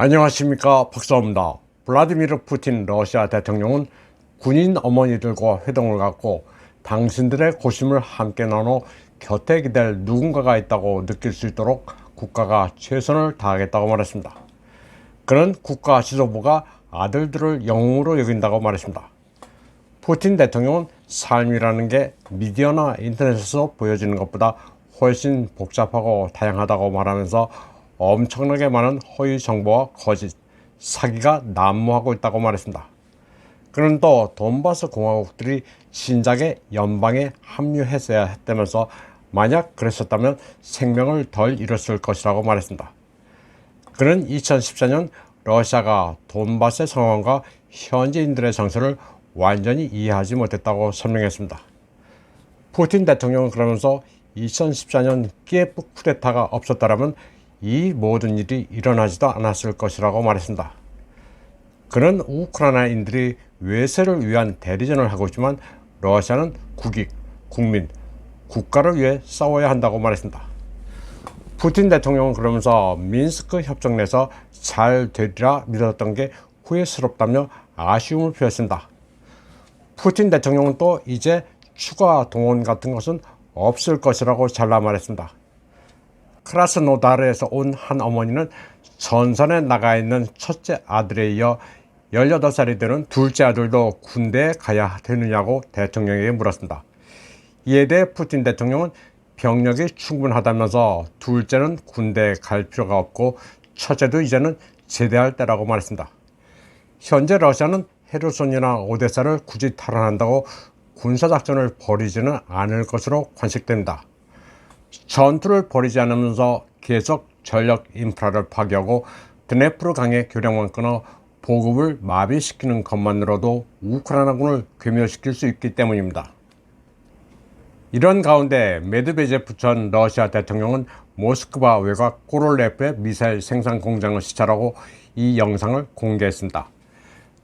안녕하십니까, 박사입니다. 블라디미르 푸틴 러시아 대통령은 군인 어머니들과 회동을 갖고 당신들의 고심을 함께 나눠 곁에 기댈 누군가가 있다고 느낄 수 있도록 국가가 최선을 다하겠다고 말했습니다. 그는 국가 지도부가 아들들을 영웅으로 여긴다고 말했습니다. 푸틴 대통령은 삶이라는 게 미디어나 인터넷에서 보여지는 것보다 훨씬 복잡하고 다양하다고 말하면서 엄청나게 많은 허위 정보와 거짓, 사기가 난무하고 있다고 말했습니다. 그는 또 돈바스 공화국들이 진작에 연방에 합류했어야 했다면서 만약 그랬었다면 생명을 덜 잃었을 것이라고 말했습니다. 그는 2014년 러시아가 돈바스의 상황과 현지인들의 정서를 완전히 이해하지 못했다고 설명했습니다. 푸틴 대통령은 그러면서 2014년 키예프 쿠데타가 없었더라면 이 모든 일이 일어나지도 않았을 것이라고 말했습니다. 그는 우크라이나인들이 외세를 위한 대리전을 하고 있지만 러시아는 국익, 국민, 국가를 위해 싸워야 한다고 말했습니다. 푸틴 대통령은 그러면서 민스크 협정 내에서 잘 되리라 믿었던 게 후회스럽다며 아쉬움을 표했습니다. 푸틴 대통령은 또 이제 추가 동원 같은 것은 없을 것이라고 잘라 말했습니다. 크라스노다르에서 온 한 어머니는 전선에 나가 있는 첫째 아들에 이어 18살이 되는 둘째 아들도 군대에 가야 되느냐고 대통령에게 물었습니다. 이에 대해 푸틴 대통령은 병력이 충분하다면서 둘째는 군대에 갈 필요가 없고 첫째도 이제는 제대할 때라고 말했습니다. 현재 러시아는 헤르손이나 오데사를 굳이 탈환한다고 군사작전을 벌이지는 않을 것으로 관측됩니다. 전투를 벌이지 않으면서 계속 전력 인프라를 파괴하고 드네프르 강의 교량만 끊어 보급을 마비시키는 것만으로도 우크라이나군을 괴멸시킬 수 있기 때문입니다. 이런 가운데 메드베제프 전 러시아 대통령은 모스크바 외곽 고롤레프의 미사일 생산 공장을 시찰하고 이 영상을 공개했습니다.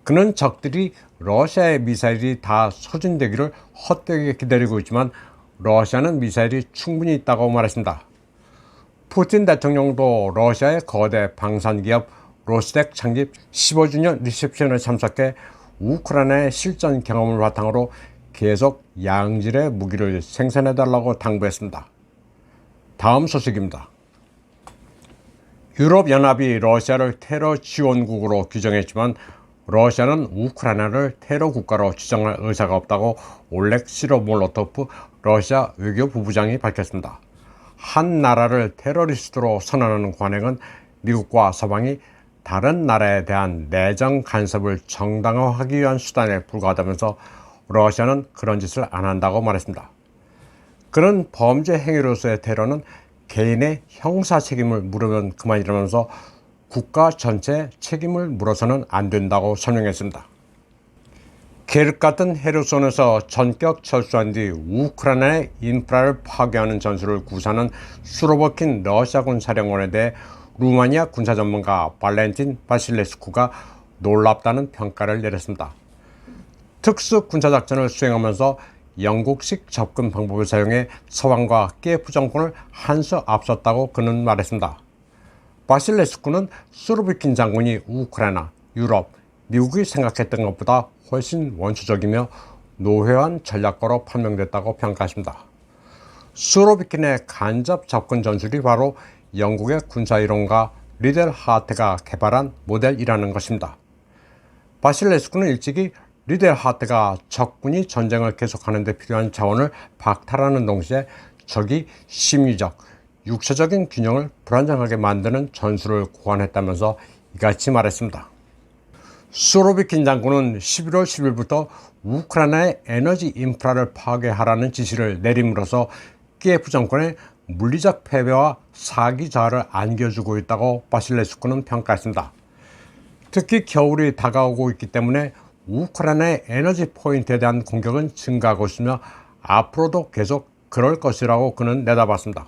그는 적들이 러시아의 미사일이 다 소진되기를 헛되게 기다리고 있지만 러시아는 미사일이 충분히 있다고 말했습니다. 푸틴 대통령도 러시아의 거대 방산기업 로스텍 창립 15주년 리셉션에 참석해 우크라이나의 실전 경험을 바탕으로 계속 양질의 무기를 생산해달라고 당부했습니다. 다음 소식입니다. 유럽연합이 러시아를 테러 지원국으로 규정했지만 러시아는 우크라이나를 테러 국가로 지정할 의사가 없다고 올렉 시로몰로토프 러시아 외교부부장이 밝혔습니다. 한 나라를 테러리스트로 선언하는 관행은 미국과 서방이 다른 나라에 대한 내정 간섭을 정당화하기 위한 수단에 불과하다면서 러시아는 그런 짓을 안 한다고 말했습니다. 그는 범죄 행위로서의 테러는 개인의 형사 책임을 물으면 그만이라면서 국가 전체의 책임을 물어서는 안 된다고 설명했습니다. 계륵 같은 헤르손에서 전격 철수한 뒤 우크라이나의 인프라를 파괴하는 전술을 구사하는 수로버킨 러시아군 사령관에 대해 루마니아 군사 전문가 발렌틴 바실레스쿠가 놀랍다는 평가를 내렸습니다. 특수 군사작전을 수행하면서 영국식 접근 방법을 사용해 서방과 키예프 정권을 한 수 앞섰다고 그는 말했습니다. 바실레스쿠는 수로비킨 장군이 우크라이나, 유럽, 미국이 생각했던 것보다 훨씬 원초적이며 노회한 전략가로 판명됐다고 평가했습니다. 수로비킨의 간접 접근 전술이 바로 영국의 군사이론가 리델 하트가 개발한 모델이라는 것입니다. 바실레스쿠는 일찍이 리델 하트가 적군이 전쟁을 계속하는 데 필요한 자원을 박탈하는 동시에 적이 심리적, 육체적인 균형을 불안정하게 만드는 전술을 고안했다면서 이같이 말했습니다. 수로비킨 장군은 11월 10일부터 우크라이나의 에너지 인프라를 파괴하라는 지시를 내림으로써 키예프 정권의 물리적 패배와 사기 자아를 안겨주고 있다고 바실레스쿠는 평가했습니다. 특히 겨울이 다가오고 있기 때문에 우크라이나의 에너지 포인트에 대한 공격은 증가하고 있으며 앞으로도 계속 그럴 것이라고 그는 내다봤습니다.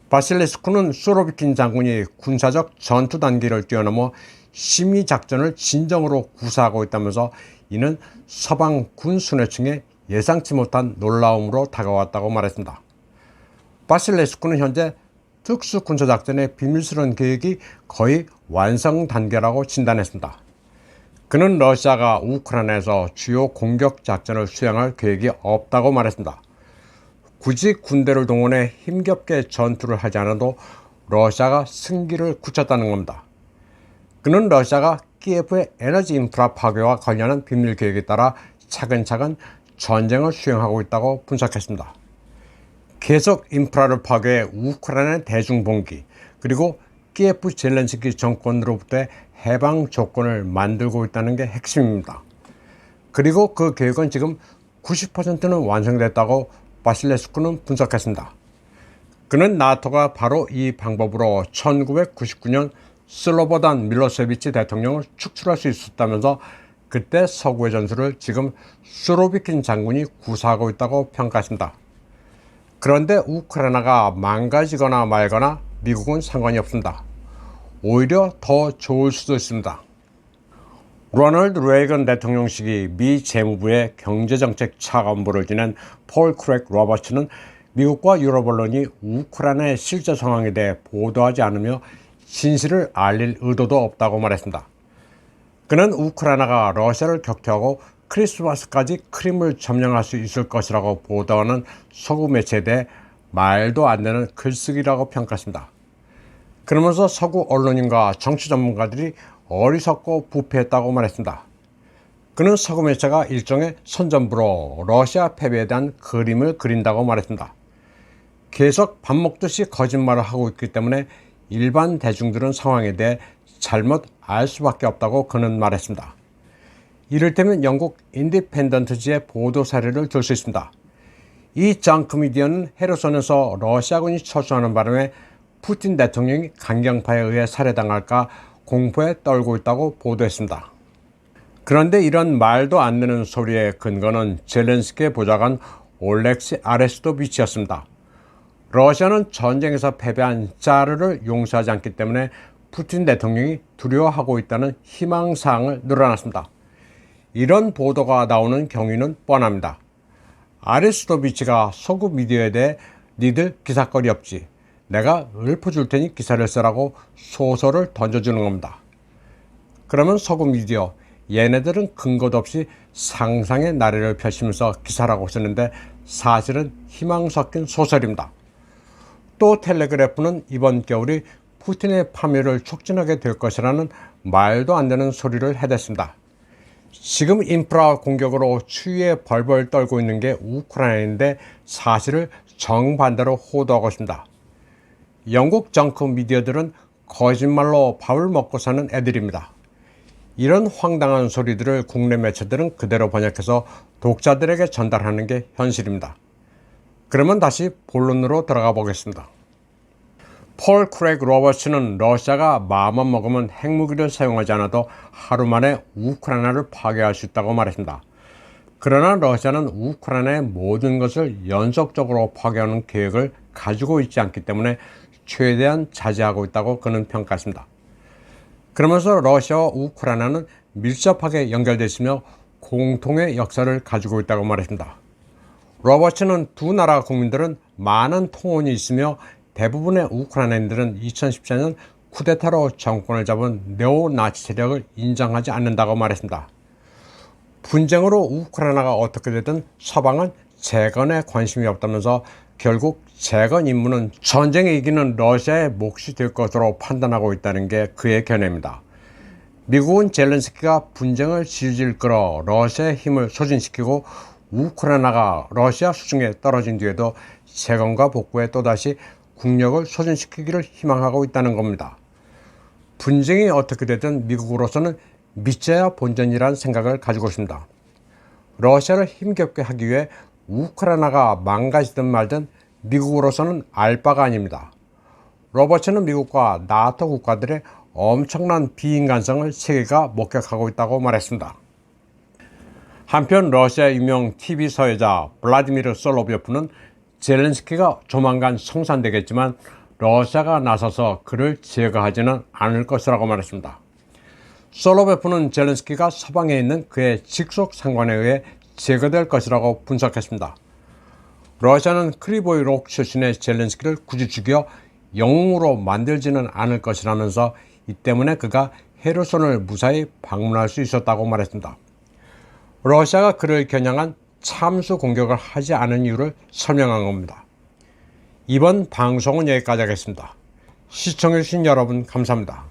바실레스쿠는 수로비킨 장군이 군사적 전투 단계를 뛰어넘어 심리작전을 진정으로 구사하고 있다면서 이는 서방 군 순회층에 예상치 못한 놀라움으로 다가왔다고 말했습니다. 바실레스쿠는 현재 특수 군사작전의 비밀스러운 계획이 거의 완성 단계라고 진단했습니다. 그는 러시아가 우크라이나에서 주요 공격 작전을 수행할 계획이 없다고 말했습니다. 굳이 군대를 동원해 힘겹게 전투를 하지 않아도 러시아가 승기를 굳혔다는 겁니다. 그는 러시아가 키예프의 에너지 인프라 파괴와 관련한 비밀 계획에 따라 차근차근 전쟁을 수행하고 있다고 분석했습니다. 계속 인프라를 파괴해 우크라이나 대중봉기 그리고 키예프 젤렌스키 정권으로부터의 해방 조건을 만들고 있다는 게 핵심입니다. 그리고 그 계획은 지금 90%는 완성됐다고 바실레스쿠는 분석했습니다. 그는 나토가 바로 이 방법으로 1999년 슬로보단 밀로세비치 대통령을 축출할 수 있었다면서 그때 서구의 전술을 지금 수로비킨 장군이 구사하고 있다고 평가했습니다. 그런데 우크라이나가 망가지거나 말거나 미국은 상관이 없습니다. 오히려 더 좋을 수도 있습니다. 로널드 레이건 대통령 시기 미 재무부의 경제정책 차관보를 지낸 폴 크랙 로버츠는 미국과 유럽 언론이 우크라이나의 실제 상황에 대해 보도하지 않으며 진실을 알릴 의도도 없다고 말했습니다. 그는 우크라이나가 러시아를 격퇴하고 크리스마스까지 크림을 점령할 수 있을 것이라고 보도하는 서구 매체에 대해 말도 안 되는 글쓰기라고 평가했습니다. 그러면서 서구 언론인과 정치 전문가들이 어리석고 부패했다고 말했습니다. 그는 서구 매체가 일종의 선전부로 러시아 패배에 대한 그림을 그린다고 말했습니다. 계속 밥 먹듯이 거짓말을 하고 있기 때문에 일반 대중들은 상황에 대해 잘못 알 수밖에 없다고 그는 말했습니다. 이를테면 영국 인디펜던트지의 보도 사례를 들 수 있습니다. 이 정크 미디어는 헤르손에서 러시아군이 철수하는 바람에 푸틴 대통령이 강경파에 의해 살해당할까 공포에 떨고 있다고 보도했습니다. 그런데 이런 말도 안 되는 소리의 근거는 젤렌스키의 보좌관 올렉시 아레스토비치였습니다. 러시아는 전쟁에서 패배한 짜르를 용서하지 않기 때문에 푸틴 대통령이 두려워하고 있다는 희망사항을 늘어놨습니다. 이런 보도가 나오는 경위는 뻔합니다. 아레스토비치가 서구 미디어에 대해 니들 기사거리 없지, 내가 읊어줄 테니 기사를 쓰라고 소설을 던져주는 겁니다. 그러면 서구 미디어, 얘네들은 근거도 없이 상상의 나래를 펼치면서 기사라고 쓰는데 사실은 희망 섞인 소설입니다. 또 텔레그래프는 이번 겨울이 푸틴의 파멸을 촉진하게 될 것이라는 말도 안 되는 소리를 해댔습니다. 지금 인프라 공격으로 추위에 벌벌 떨고 있는 게 우크라이나인데 사실을 정반대로 호도하고 있습니다. 영국 정크 미디어들은 거짓말로 밥을 먹고 사는 애들입니다. 이런 황당한 소리들을 국내 매체들은 그대로 번역해서 독자들에게 전달하는 게 현실입니다. 그러면 다시 본론으로 들어가 보겠습니다. 폴 크랙 로버츠는 러시아가 마음만 먹으면 핵무기를 사용하지 않아도 하루 만에 우크라이나를 파괴할 수 있다고 말했습니다. 그러나 러시아는 우크라이나의 모든 것을 연속적으로 파괴하는 계획을 가지고 있지 않기 때문에 최대한 자제하고 있다고 그는 평가했습니다. 그러면서 러시아와 우크라이나는 밀접하게 연결되어 있으며 공통의 역사를 가지고 있다고 말했습니다. 로버츠는 두 나라 국민들은 많은 통혼이 있으며 대부분의 우크라이나인들은 2014년 쿠데타로 정권을 잡은 네오나치 세력을 인정하지 않는다고 말했습니다. 분쟁으로 우크라이나가 어떻게 되든 서방은 재건에 관심이 없다면서 결국 재건 임무는 전쟁에 이기는 러시아의 몫이 될 것으로 판단하고 있다는 게 그의 견해입니다. 미국은 젤렌스키가 분쟁을 질질 끌어 러시아의 힘을 소진시키고 우크라이나가 러시아 수중에 떨어진 뒤에도 재건과 복구에 또다시 국력을 소진시키기를 희망하고 있다는 겁니다. 분쟁이 어떻게 되든 미국으로서는 믿져야 본전이라는 생각을 가지고 있습니다. 러시아를 힘겹게 하기 위해 우크라이나가 망가지든 말든 미국으로서는 알 바가 아닙니다. 로버츠는 미국과 나토 국가들의 엄청난 비인간성을 세계가 목격하고 있다고 말했습니다. 한편 러시아 유명 TV 서예자 블라디미르 솔로비오프는 젤렌스키가 조만간 성산되겠지만 러시아가 나서서 그를 제거하지는 않을 것이라고 말했습니다. 솔로비오프는 젤렌스키가 서방에 있는 그의 직속 상관에 의해 제거될 것이라고 분석했습니다. 러시아는 크리보이록 출신의 젤렌스키를 굳이 죽여 영웅으로 만들지는 않을 것이라면서 이 때문에 그가 헤르손을 무사히 방문할 수 있었다고 말했습니다. 러시아가 그를 겨냥한 참수 공격을 하지 않은 이유를 설명한 겁니다. 이번 방송은 여기까지 하겠습니다. 시청해주신 여러분 감사합니다.